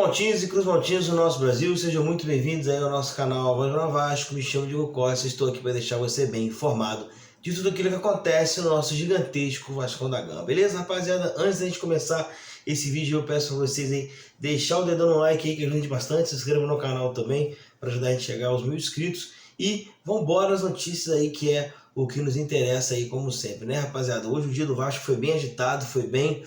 Maltinhos e Cruz Maltinhos do nosso Brasil, sejam muito bem-vindos aí ao nosso canal Voz do Vasco. Me chamo Diego Costa, estou aqui para deixar você bem informado de tudo aquilo que acontece no nosso gigantesco Vascão da Gama. Beleza, rapaziada? Antes da gente começar esse vídeo, eu peço para vocês aí deixar o dedão no like aí, que ajude bastante, se inscreva no canal também, para ajudar a gente a chegar aos 1000 inscritos. E vambora as notícias aí, que é o que nos interessa aí, como sempre, né, rapaziada? Hoje o dia do Vasco foi bem agitado, foi bem...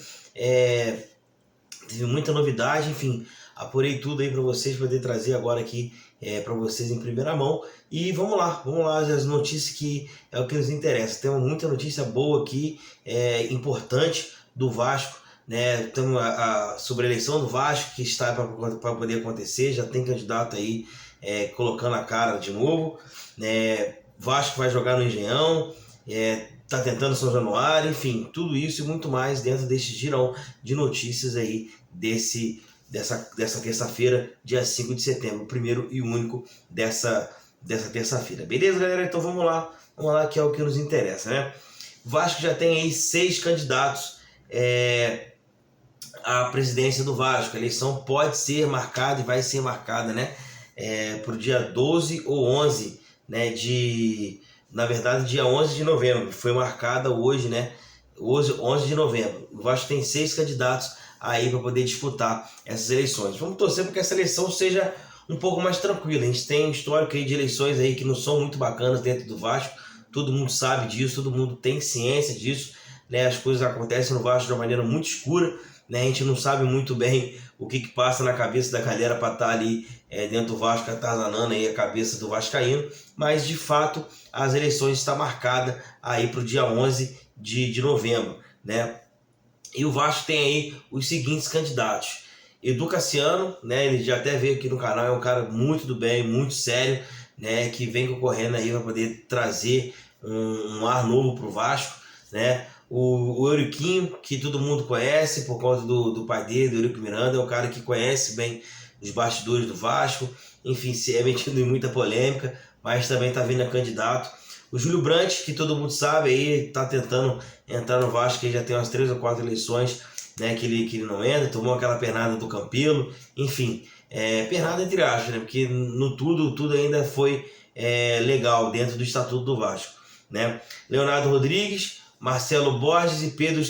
Teve muita novidade, enfim, apurei tudo aí para vocês, poder trazer agora aqui para vocês em primeira mão. E vamos lá as notícias que é o que nos interessa. Temos muita notícia boa aqui, importante do Vasco, né? Temos sobre a eleição do Vasco, que está para poder acontecer, já tem candidato aí colocando a cara de novo, né? Vasco vai jogar no Engenhão, tá tentando São Januário, enfim, tudo isso e muito mais dentro deste girão de notícias aí dessa terça-feira, dia 5 de setembro, o primeiro e único dessa terça-feira. Beleza, galera? Então vamos lá que é o que nos interessa, né? O Vasco já tem aí 6 candidatos à presidência do Vasco. A eleição pode ser marcada e vai ser marcada, né? Para o dia 12 ou 11, né? Na verdade, dia 11 de novembro, foi marcada hoje, né? 11 de novembro. O Vasco tem 6 candidatos aí para poder disputar essas eleições. Vamos torcer para que essa eleição seja um pouco mais tranquila. A gente tem um histórico aí de eleições aí que não são muito bacanas dentro do Vasco. Todo mundo sabe disso, todo mundo tem ciência disso, né? As coisas acontecem no Vasco de uma maneira muito escura, né? A gente não sabe muito bem o que passa na cabeça da galera para estar ali dentro do Vasco, atazanando aí a cabeça do vascaíno, mas de fato as eleições estão marcadas aí para o dia 11 de novembro, né? E o Vasco tem aí os seguintes candidatos: Edu Cassiano, né? Ele já até veio aqui no canal, é um cara muito do bem, muito sério, né? Que vem concorrendo aí para poder trazer um ar novo para o Vasco, né? O Euriquinho, que todo mundo conhece por conta do pai dele, do Eurico Miranda, é um cara que conhece bem os bastidores do Vasco, enfim, se é metido em muita polêmica, mas também está vindo a candidato. O Júlio Brandt, que todo mundo sabe, aí está tentando entrar no Vasco, que já tem umas 3 ou 4 eleições, né, que ele não entra, tomou aquela pernada do Campelo, enfim, pernada entre aspas, né, porque no tudo ainda foi legal dentro do Estatuto do Vasco, né? Leonardo Rodrigues, Marcelo Borges e Pedro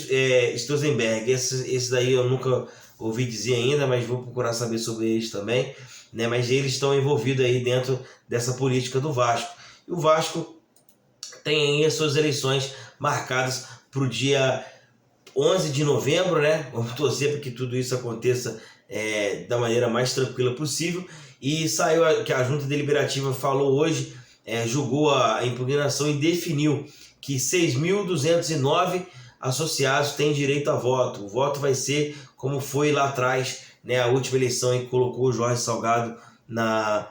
Stosenberg. Esses daí eu nunca ouvi dizer ainda, mas vou procurar saber sobre eles também, né? Mas eles estão envolvidos aí dentro dessa política do Vasco. E o Vasco tem aí as suas eleições marcadas para o dia 11 de novembro, né? Vamos torcer para que tudo isso aconteça da maneira mais tranquila possível. E saiu que a Junta Deliberativa falou hoje, julgou a impugnação e definiu que 6.209 associados têm direito a voto. O voto vai ser como foi lá atrás, né? A última eleição em que colocou o Jorge Salgado na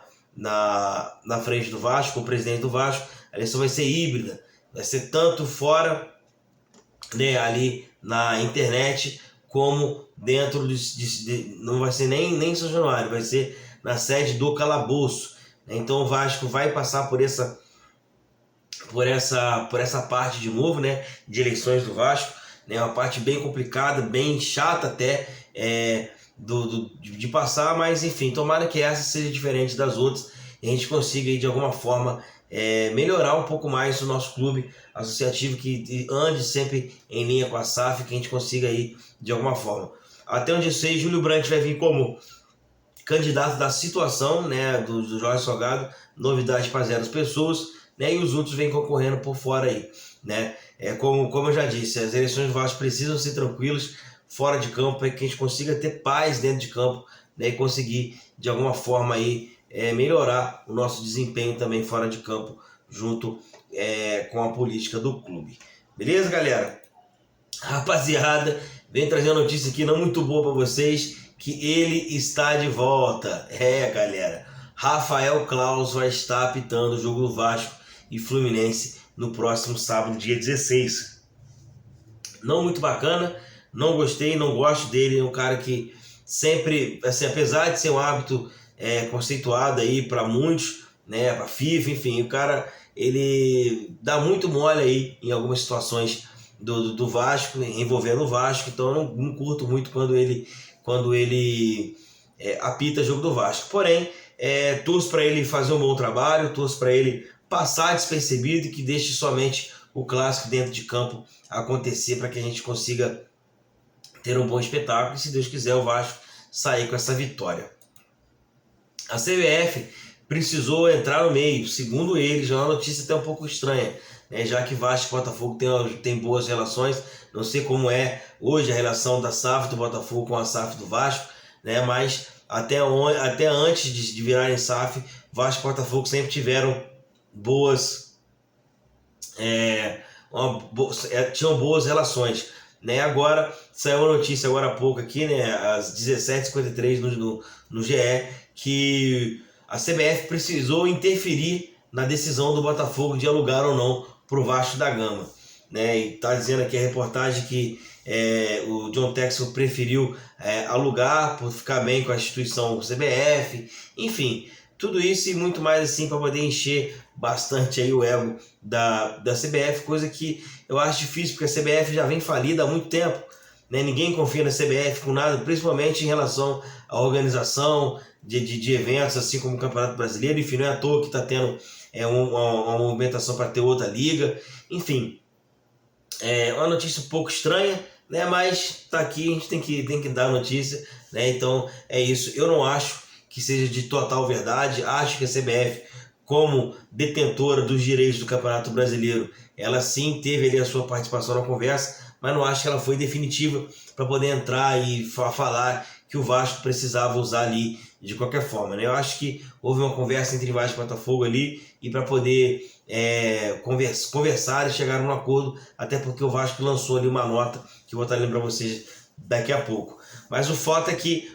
frente do Vasco, o presidente do Vasco. A eleição vai ser híbrida, vai ser tanto fora, né, ali na internet, como dentro não vai ser nem em São Januário, vai ser na sede do Calabouço. Então o Vasco vai passar por essa parte de novo, né, de eleições do Vasco, né, uma parte bem complicada, bem chata até de passar, mas enfim, tomara que essa seja diferente das outras e a gente consiga aí, de alguma forma melhorar um pouco mais o nosso clube associativo, que ande sempre em linha com a SAF, que a gente consiga aí de alguma forma. Até onde eu sei, Júlio Brandt vai vir como candidato da situação, né, do Jorge Salgado, novidade para 0 pessoas, né, e os outros vêm concorrendo por fora aí, né? Como eu já disse, as eleições do Vasco precisam ser tranquilas fora de campo, para que a gente consiga ter paz dentro de campo, né, e conseguir de alguma forma aí melhorar o nosso desempenho também fora de campo, junto com a política do clube. Beleza, galera? Rapaziada, vem trazer uma notícia aqui não muito boa para vocês, que ele está de volta. Galera, Rafael Claus vai estar apitando o jogo do Vasco e Fluminense no próximo sábado, dia 16. Não muito bacana, não gostei, não gosto dele. É um cara que sempre, assim, apesar de ser um hábito conceituado aí para muitos, né, para FIFA, enfim, o cara, ele dá muito mole aí em algumas situações do Vasco, envolvendo o Vasco. Então eu não curto muito quando ele apita jogo do Vasco. Porém, torço para ele fazer um bom trabalho, torço para ele passar despercebido e que deixe somente o clássico dentro de campo acontecer para que a gente consiga ter um bom espetáculo e, se Deus quiser, o Vasco sair com essa vitória. A CBF precisou entrar no meio, segundo eles, é uma notícia até um pouco estranha, né? Já que Vasco e Botafogo tem boas relações, não sei como é hoje a relação da SAF do Botafogo com a SAF do Vasco, né? Mas até antes de virarem SAF, Vasco e Botafogo sempre tiveram tinham boas relações, né? Agora saiu uma notícia agora há pouco aqui, né, às 17h53 no GE, que a CBF precisou interferir na decisão do Botafogo de alugar ou não para o Vasco da Gama, né? E está dizendo aqui a reportagem que o John Texel preferiu alugar por ficar bem com a instituição CBF, enfim, tudo isso e muito mais assim para poder encher bastante aí o ego da CBF, coisa que eu acho difícil, porque a CBF já vem falida há muito tempo, né? Ninguém confia na CBF com nada, principalmente em relação à organização de eventos, assim como o Campeonato Brasileiro. Enfim, não é à toa que está tendo uma movimentação para ter outra liga. Enfim, é uma notícia um pouco estranha, né? Mas está aqui, a gente tem que dar a notícia, né? Então é isso. Eu não acho que seja de total verdade. Acho que a CBF, como detentora dos direitos do Campeonato Brasileiro, ela sim teve ali a sua participação na conversa, mas não acho que ela foi definitiva para poder entrar e falar que o Vasco precisava usar ali de qualquer forma, né? Eu acho que houve uma conversa entre Vasco e Botafogo ali, e para poder conversar e chegar a um acordo, até porque o Vasco lançou ali uma nota que eu vou estar lembrando para vocês daqui a pouco. Mas o fato é que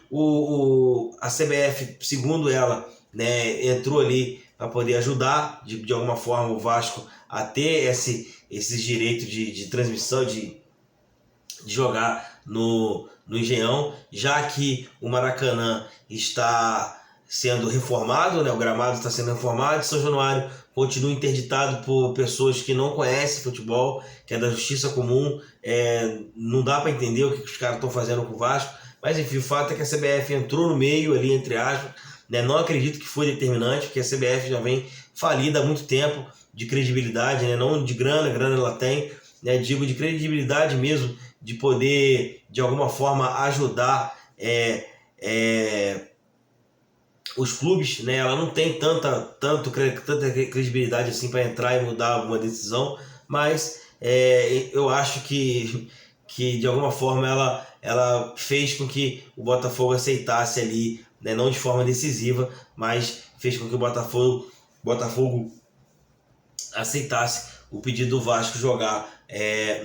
a CBF, segundo ela, né, entrou ali para poder ajudar de alguma forma o Vasco a ter esses direitos de transmissão, de jogar no Engenhão, já que o Maracanã está sendo reformado, né? O gramado está sendo reformado, São Januário continua interditado por pessoas que não conhecem futebol, que é da justiça comum. Não dá para entender o que os caras estão fazendo com o Vasco, mas enfim, o fato é que a CBF entrou no meio ali, entre aspas, né? Não acredito que foi determinante, porque a CBF já vem falida há muito tempo, de credibilidade, né? Não de grana ela tem, né? Digo de credibilidade mesmo, de poder de alguma forma ajudar os clubes, né? Ela não tem tanta credibilidade assim para entrar e mudar alguma decisão, mas eu acho que de alguma forma ela fez com que o Botafogo aceitasse ali, né? Não de forma decisiva, mas fez com que o Botafogo aceitasse o pedido do Vasco jogar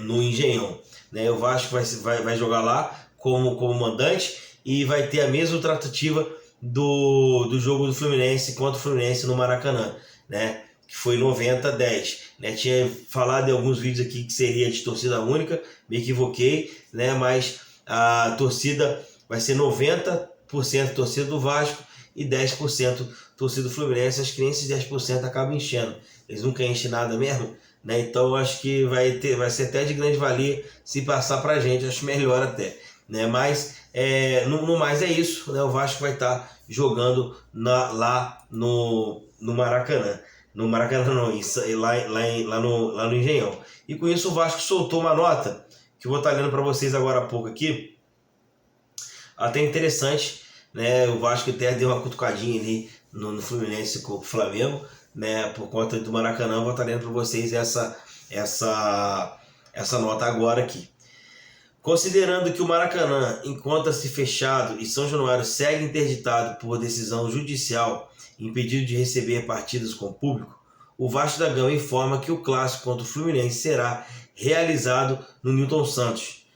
no Engenhão, né? O Vasco vai jogar lá como mandante e vai ter a mesma tratativa do jogo do Fluminense contra o Fluminense no Maracanã, né? Que foi 90-10, né? Tinha falado em alguns vídeos aqui que seria de torcida única, me equivoquei, né? Mas a torcida vai ser 90% torcida do Vasco e 10% torcida do Fluminense. Acho que nem esses 10% acabam enchendo, eles nunca enchem nada mesmo, né? Então eu acho que vai ser até de grande valia se passar pra gente, acho melhor até, né? Mas no mais é isso, né? O Vasco vai estar jogando lá no Maracanã. No Maracanã não, lá no Engenhão. E com isso o Vasco soltou uma nota, que eu vou estar lendo para vocês agora há pouco aqui, até interessante, né? O Vasco até deu uma cutucadinha ali no Fluminense com o Flamengo, né? Por conta do Maracanã, eu vou estar lendo para vocês essa nota agora aqui. Considerando que o Maracanã encontra-se fechado e São Januário segue interditado por decisão judicial, impedido de receber partidas com público, o Vasco da Gama informa que o clássico contra o Fluminense será realizado no Newton Santos.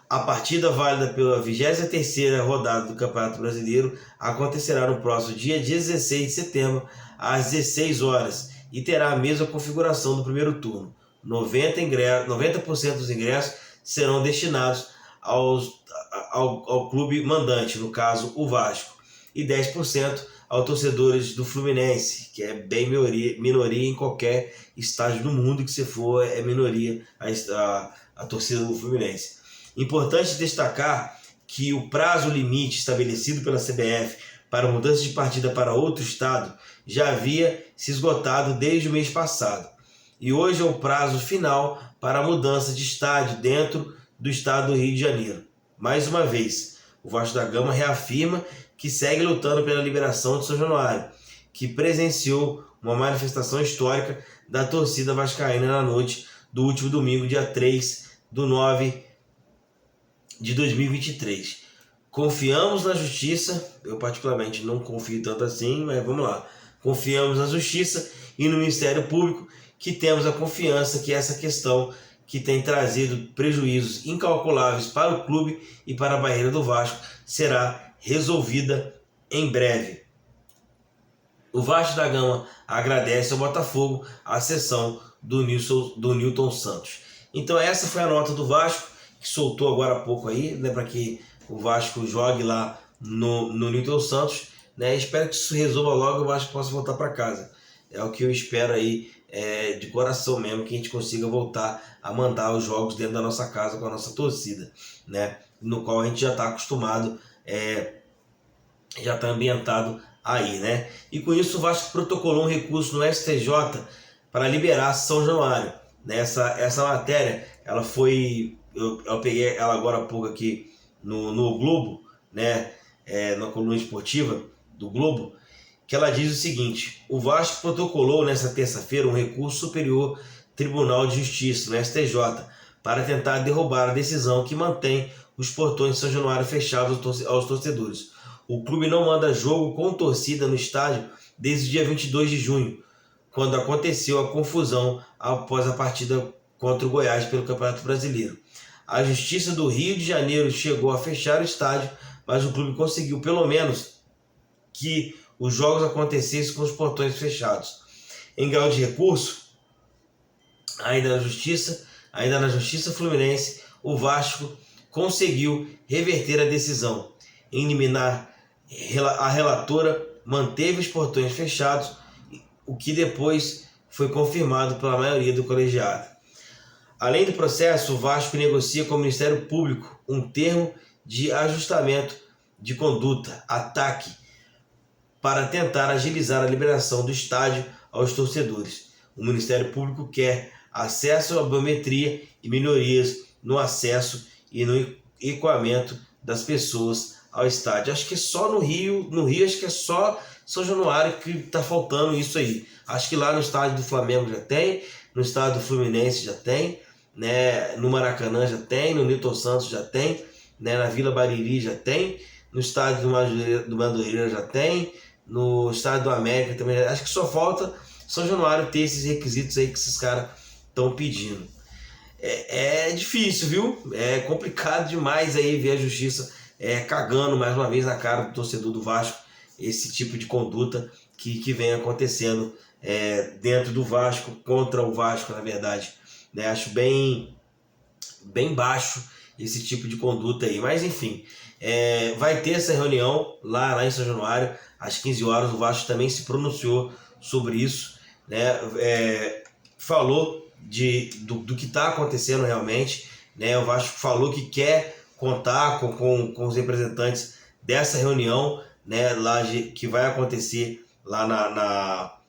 A partida válida pela 23ª rodada do Campeonato Brasileiro acontecerá no próximo dia 16 de setembro, às 16 horas, e terá a mesma configuração do primeiro turno. 90% dos ingressos serão destinados ao clube mandante, no caso o Vasco, e 10% aos torcedores do Fluminense, que é bem minoria em qualquer estádio do mundo que você for, é minoria a torcida do Fluminense. Importante destacar que o prazo limite estabelecido pela CBF para mudança de partida para outro estado já havia se esgotado desde o mês passado. E hoje é o prazo final para a mudança de estádio dentro do estado do Rio de Janeiro. Mais uma vez, o Vasco da Gama reafirma que segue lutando pela liberação de São Januário, que presenciou uma manifestação histórica da torcida vascaína na noite do último domingo, dia 3/9 de 2023. Confiamos na justiça, eu particularmente não confio tanto assim, mas vamos lá. Confiamos na justiça e no Ministério Público, que temos a confiança que essa questão que tem trazido prejuízos incalculáveis para o clube e para a Barreira do Vasco será resolvida em breve. O Vasco da Gama agradece ao Botafogo a cessão do Nilton Santos. Então essa foi a nota do Vasco, que soltou agora há pouco aí, né, para que o Vasco jogue lá no Nilton Santos, né? Espero que isso resolva logo e o Vasco possa voltar para casa. É o que eu espero aí, de coração mesmo, que a gente consiga voltar a mandar os jogos dentro da nossa casa com a nossa torcida, né? No qual a gente já está acostumado, já está ambientado aí, né? E com isso o Vasco protocolou um recurso no STJ para liberar São Januário. Essa matéria, ela foi, eu peguei ela agora há pouco aqui no Globo, né? Na coluna esportiva do Globo, que ela diz o seguinte: o Vasco protocolou nesta terça-feira um recurso superior Tribunal de Justiça, no STJ, para tentar derrubar a decisão que mantém os portões de São Januário fechados aos torcedores. O clube não manda jogo com torcida no estádio desde o dia 22 de junho, quando aconteceu a confusão após a partida contra o Goiás pelo Campeonato Brasileiro. A Justiça do Rio de Janeiro chegou a fechar o estádio, mas o clube conseguiu pelo menos que os jogos acontecessem com os portões fechados. Em grau de recurso, ainda na Justiça Fluminense, o Vasco conseguiu reverter a decisão. Em liminar, a relatora manteve os portões fechados, o que depois foi confirmado pela maioria do colegiado. Além do processo, o Vasco negocia com o Ministério Público um termo de ajustamento de conduta, ATAC, para tentar agilizar a liberação do estádio aos torcedores. O Ministério Público quer acesso à biometria e melhorias no acesso e no equipamento das pessoas ao estádio. Acho que só no Rio acho que é só São Januário que está faltando isso aí. Acho que lá no estádio do Flamengo já tem, no estádio do Fluminense já tem, né? No Maracanã já tem, no Nilton Santos já tem, né? Na Vila Bariri já tem, no estádio do Madureira já tem, no estádio do América também. Acho que só falta São Januário ter esses requisitos aí que esses caras estão pedindo. É difícil, viu? É complicado demais aí ver a justiça cagando mais uma vez na cara do torcedor do Vasco esse tipo de conduta que vem acontecendo dentro do Vasco, contra o Vasco, na verdade. Né? Acho bem baixo esse tipo de conduta aí. Mas enfim, vai ter essa reunião lá em São Januário, às 15 horas. O Vasco também se pronunciou sobre isso, né? Falou do que está acontecendo realmente, né? O Vasco falou que quer contar com os representantes dessa reunião, né? Que vai acontecer lá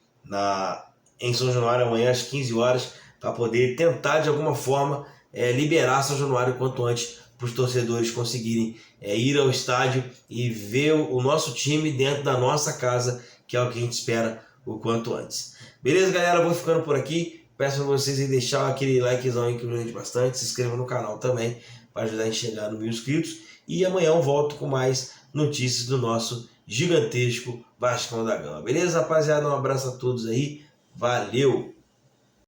em São Januário amanhã às 15 horas, para poder tentar de alguma forma liberar São Januário quanto antes, para os torcedores conseguirem ir ao estádio e ver o nosso time dentro da nossa casa, que é o que a gente espera o quanto antes. Beleza, galera? Vou ficando por aqui. Peço para vocês deixar aquele likezão aí que me ajuda bastante. Se inscreva no canal também para ajudar a gente a chegar no 1000 inscritos. E amanhã eu volto com mais notícias do nosso gigantesco Vascão da Gama. Beleza, rapaziada? Um abraço a todos aí. Valeu!